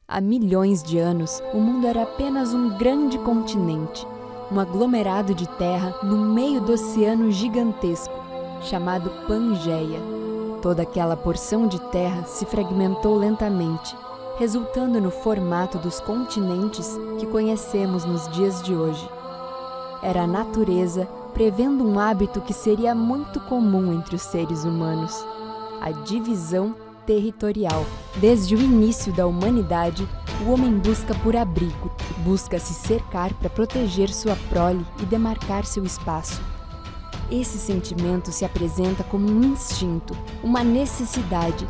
Há milhões de anos, o mundo era apenas um grande continente, um aglomerado de terra no meio do oceano gigantesco, chamado Pangeia. Toda aquela porção de terra se fragmentou lentamente, resultando no formato dos continentes que conhecemos nos dias de hoje. Era a natureza prevendo um hábito que seria muito comum entre os seres humanos: a divisão territorial. Desde o início da humanidade, o homem busca por abrigo, busca se cercar para proteger sua prole e demarcar seu espaço. Esse sentimento se apresenta como um instinto, uma necessidade,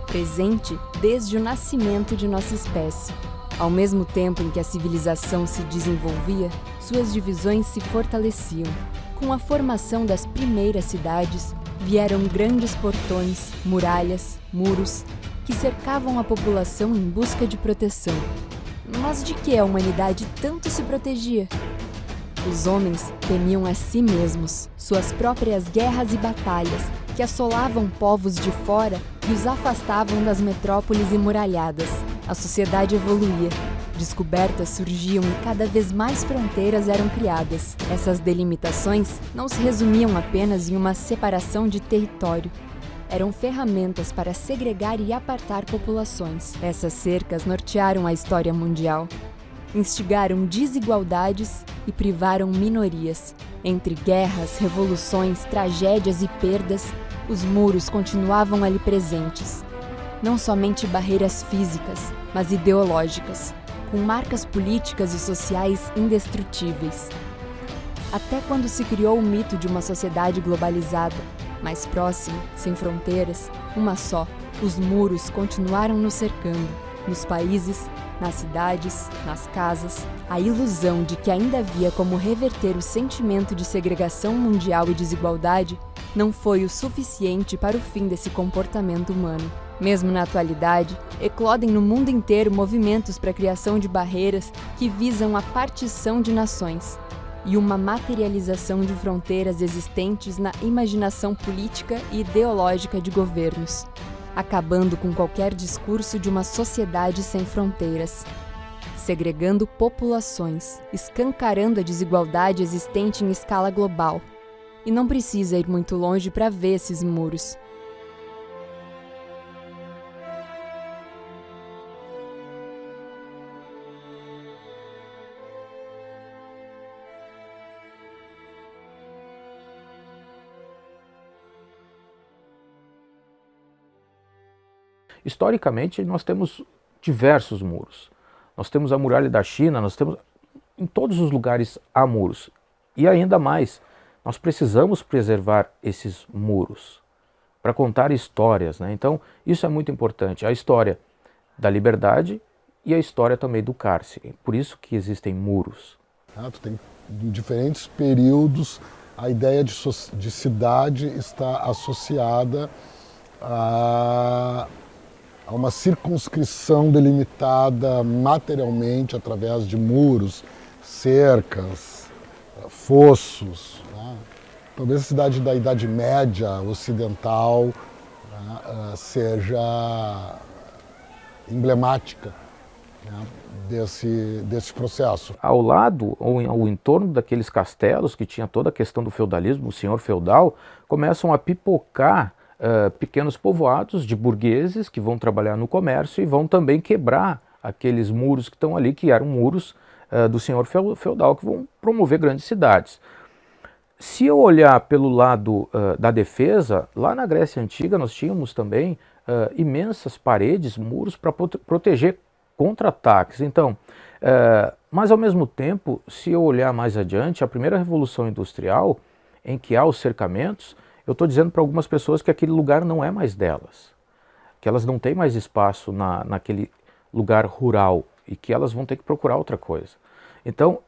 presente desde o nascimento de nossa espécie. Ao mesmo tempo em que a civilização se desenvolvia, suas divisões se fortaleciam. Com a formação das primeiras cidades, vieram grandes portões, muralhas, muros, que cercavam a população em busca de proteção. Mas de que a humanidade tanto se protegia? Os homens temiam a si mesmos, suas próprias guerras e batalhas, que assolavam povos de fora e os afastavam das metrópoles emuralhadas. A sociedade evoluía. Descobertas surgiam e cada vez mais fronteiras eram criadas. Essas delimitações não se resumiam apenas em uma separação de território. Eram ferramentas para segregar e apartar populações. Essas cercas nortearam a história mundial. Instigaram desigualdades e privaram minorias. Entre guerras, revoluções, tragédias e perdas, os muros continuavam ali presentes. Não somente barreiras físicas, mas ideológicas, com marcas políticas e sociais indestrutíveis. Até quando se criou o mito de uma sociedade globalizada, mais próxima, sem fronteiras, uma só, os muros continuaram nos cercando, nos países, nas cidades, nas casas. A ilusão de que ainda havia como reverter o sentimento de segregação mundial e desigualdade não foi o suficiente para o fim desse comportamento humano. Mesmo na atualidade, eclodem no mundo inteiro movimentos para a criação de barreiras que visam a partição de nações e uma materialização de fronteiras existentes na imaginação política e ideológica de governos, acabando com qualquer discurso de uma sociedade sem fronteiras, segregando populações, escancarando a desigualdade existente em escala global. E não precisa ir muito longe para ver esses muros. Historicamente, nós temos diversos muros. Nós temos a muralha da China, nós temos em todos os lugares há muros. E ainda mais, nós precisamos preservar esses muros para contar histórias, né? Então, isso é muito importante. A história da liberdade e a história também do cárcere. Por isso que existem muros. Tu tem, em diferentes períodos, a ideia de cidade está associada a uma circunscrição delimitada materialmente através de muros, cercas, fossos. Né? Talvez a cidade da Idade Média ocidental, né, seja emblemática, né, desse processo. Ao lado, ou ao entorno daqueles castelos que tinha toda a questão do feudalismo, o senhor feudal, começam a pipocar pequenos povoados de burgueses que vão trabalhar no comércio e vão também quebrar aqueles muros que estão ali, que eram muros do senhor feudal, que vão promover grandes cidades. Se eu olhar pelo lado da defesa, lá na Grécia Antiga nós tínhamos também imensas paredes, muros para proteger contra-ataques. Então, mas ao mesmo tempo, se eu olhar mais adiante, a primeira revolução industrial, em que há os cercamentos, eu estou dizendo para algumas pessoas que aquele lugar não é mais delas, que elas não têm mais espaço naquele lugar rural e que elas vão ter que procurar outra coisa. Então,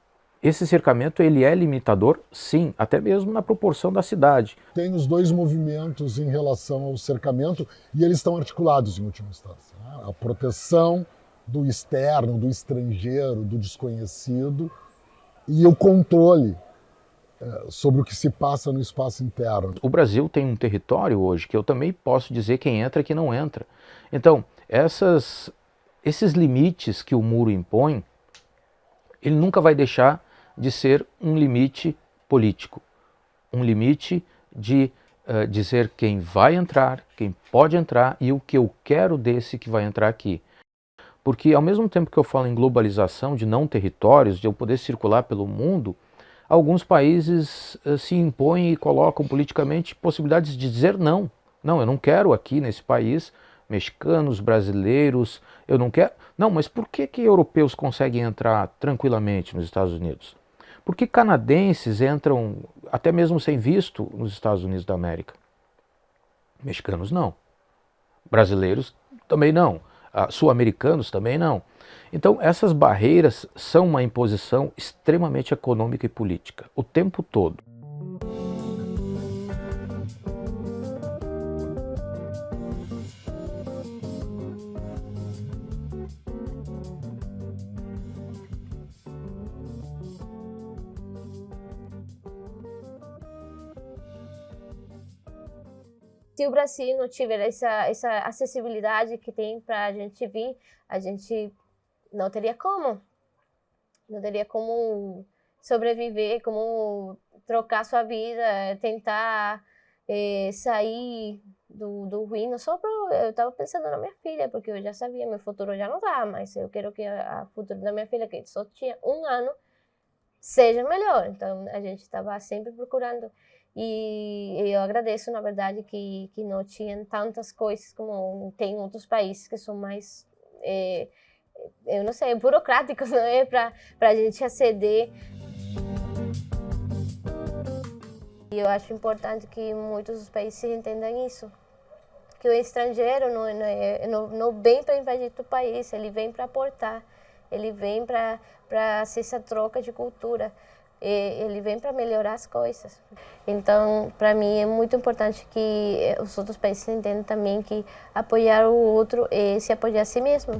esse cercamento ele é limitador, sim, até mesmo na proporção da cidade. Tem os dois movimentos em relação ao cercamento e eles estão articulados em última instância. Né? A proteção do externo, do estrangeiro, do desconhecido e o controle sobre o que se passa no espaço interno. O Brasil tem um território hoje que eu também posso dizer quem entra e quem não entra. Então, esses limites que o muro impõe, ele nunca vai deixar de ser um limite político, um limite de dizer quem vai entrar, quem pode entrar e o que eu quero desse que vai entrar aqui. Porque ao mesmo tempo que eu falo em globalização, de não territórios, de eu poder circular pelo mundo, alguns países se impõem e colocam politicamente possibilidades de dizer não. Não, eu não quero aqui nesse país mexicanos, brasileiros, eu não quero... Não, mas por que europeus conseguem entrar tranquilamente nos Estados Unidos? Por que canadenses entram até mesmo sem visto nos Estados Unidos da América? Mexicanos não. Brasileiros também não. Sul-americanos também não. Então essas barreiras são uma imposição extremamente econômica e política, o tempo todo. Se o Brasil não tiver essa acessibilidade que tem para a gente vir, a gente não teria como. Não teria como sobreviver, como trocar sua vida, tentar sair do ruíno. Eu estava pensando na minha filha, porque eu já sabia, meu futuro já não dá, mas eu quero que o futuro da minha filha, que só tinha 1 ano, seja melhor. Então a gente estava sempre procurando. E eu agradeço, na verdade, que não tinham tantas coisas como tem em outros países que são mais, eu não sei, burocráticos, não é? Para a gente aceder. E eu acho importante que muitos dos países entendam isso. Que o estrangeiro não vem para invadir o país, ele vem para aportar, ele vem para ser essa troca de cultura. Ele vem para melhorar as coisas. Então, para mim, é muito importante que os outros países entendam também que apoiar o outro é se apoiar a si mesmo.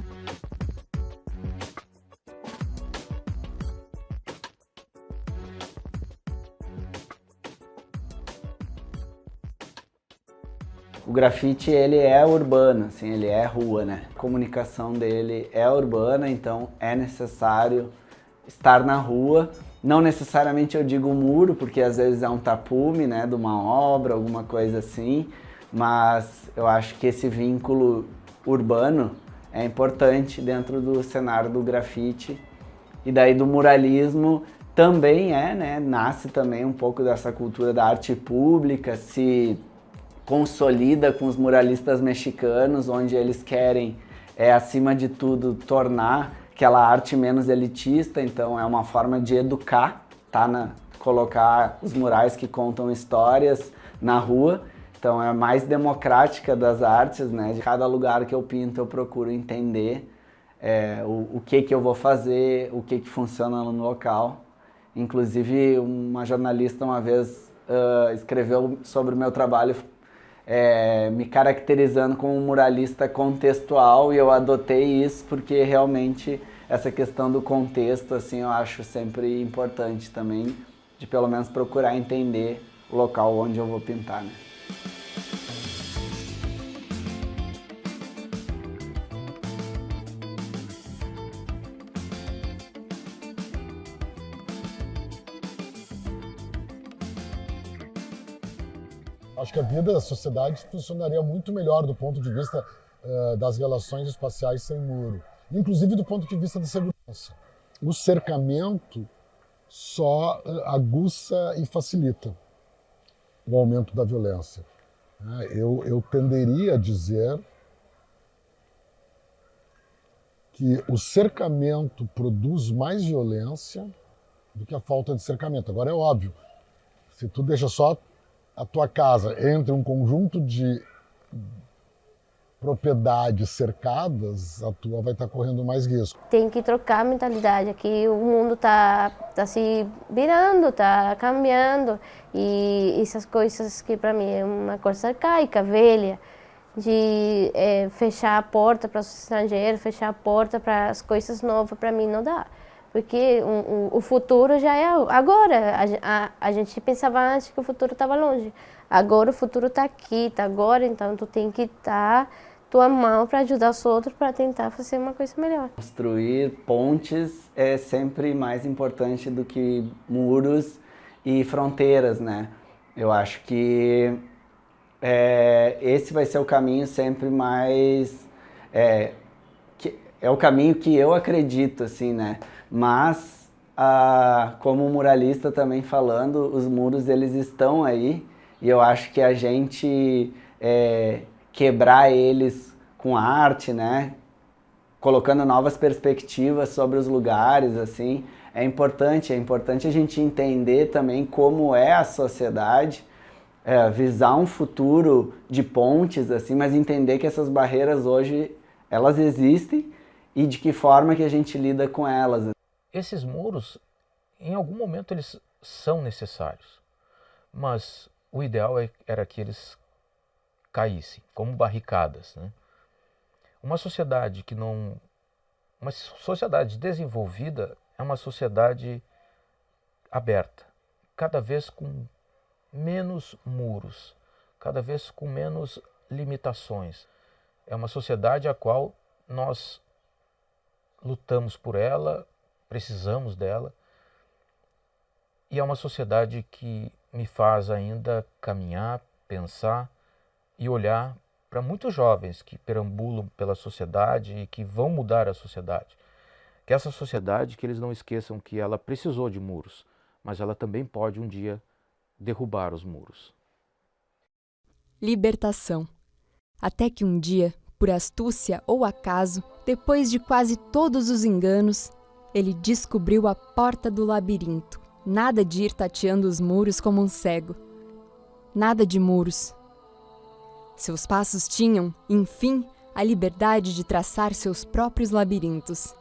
O grafite, ele é urbano, assim, ele é rua, né? A comunicação dele é urbana, então é necessário estar na rua. Não necessariamente eu digo muro, porque às vezes é um tapume, né, de uma obra, alguma coisa assim, mas eu acho que esse vínculo urbano é importante dentro do cenário do grafite. E daí do muralismo também né, nasce também um pouco dessa cultura da arte pública, se consolida com os muralistas mexicanos, onde eles querem, acima de tudo, tornar aquela arte menos elitista, então é uma forma de educar, tá? Colocar os murais que contam histórias na rua, então é a mais democrática das artes, né? De cada lugar que eu pinto eu procuro entender o que eu vou fazer, o que funciona no local. Inclusive uma jornalista uma vez escreveu sobre o meu trabalho me caracterizando como um muralista contextual, e eu adotei isso porque realmente essa questão do contexto, assim, eu acho sempre importante também, de pelo menos procurar entender o local onde eu vou pintar, né? Acho que a vida da sociedade funcionaria muito melhor do ponto de vista das relações espaciais sem muro, inclusive do ponto de vista da segurança. O cercamento só aguça e facilita o aumento da violência. Eu tenderia a dizer que o cercamento produz mais violência do que a falta de cercamento. Agora é óbvio, se tu deixa só a tua casa entre um conjunto de propriedades cercadas, a tua vai estar correndo mais risco. Tem que trocar a mentalidade, aqui o mundo tá se virando, tá cambiando, e essas coisas que para mim é uma coisa arcaica, velha, de fechar a porta para os estrangeiros, fechar a porta para as coisas novas, para mim não dá. Porque o futuro já é agora. A gente pensava antes que o futuro estava longe. Agora o futuro está aqui, está agora, então tu tem que estar tua mão para ajudar os outros para tentar fazer uma coisa melhor. Construir pontes é sempre mais importante do que muros e fronteiras, né? Eu acho que esse vai ser o caminho sempre mais... é o caminho que eu acredito, assim, né? Mas, como muralista também falando, os muros, eles estão aí, e eu acho que a gente quebrar eles com arte, né? Colocando novas perspectivas sobre os lugares, assim, é importante a gente entender também como é a sociedade, visar um futuro de pontes, assim, mas entender que essas barreiras hoje, elas existem e de que forma que a gente lida com elas. Esses muros, em algum momento, eles são necessários, mas o ideal era que eles caíssem, como barricadas, né? Uma sociedade uma sociedade desenvolvida é uma sociedade aberta, cada vez com menos muros, cada vez com menos limitações. É uma sociedade a qual nós lutamos por ela, precisamos dela, e é uma sociedade que me faz ainda caminhar, pensar e olhar para muitos jovens que perambulam pela sociedade e que vão mudar a sociedade. Que essa sociedade, que eles não esqueçam que ela precisou de muros, mas ela também pode um dia derrubar os muros. Libertação. Até que um dia, por astúcia ou acaso, depois de quase todos os enganos, ele descobriu a porta do labirinto. Nada de ir tateando os muros como um cego. Nada de muros. Seus passos tinham, enfim, a liberdade de traçar seus próprios labirintos.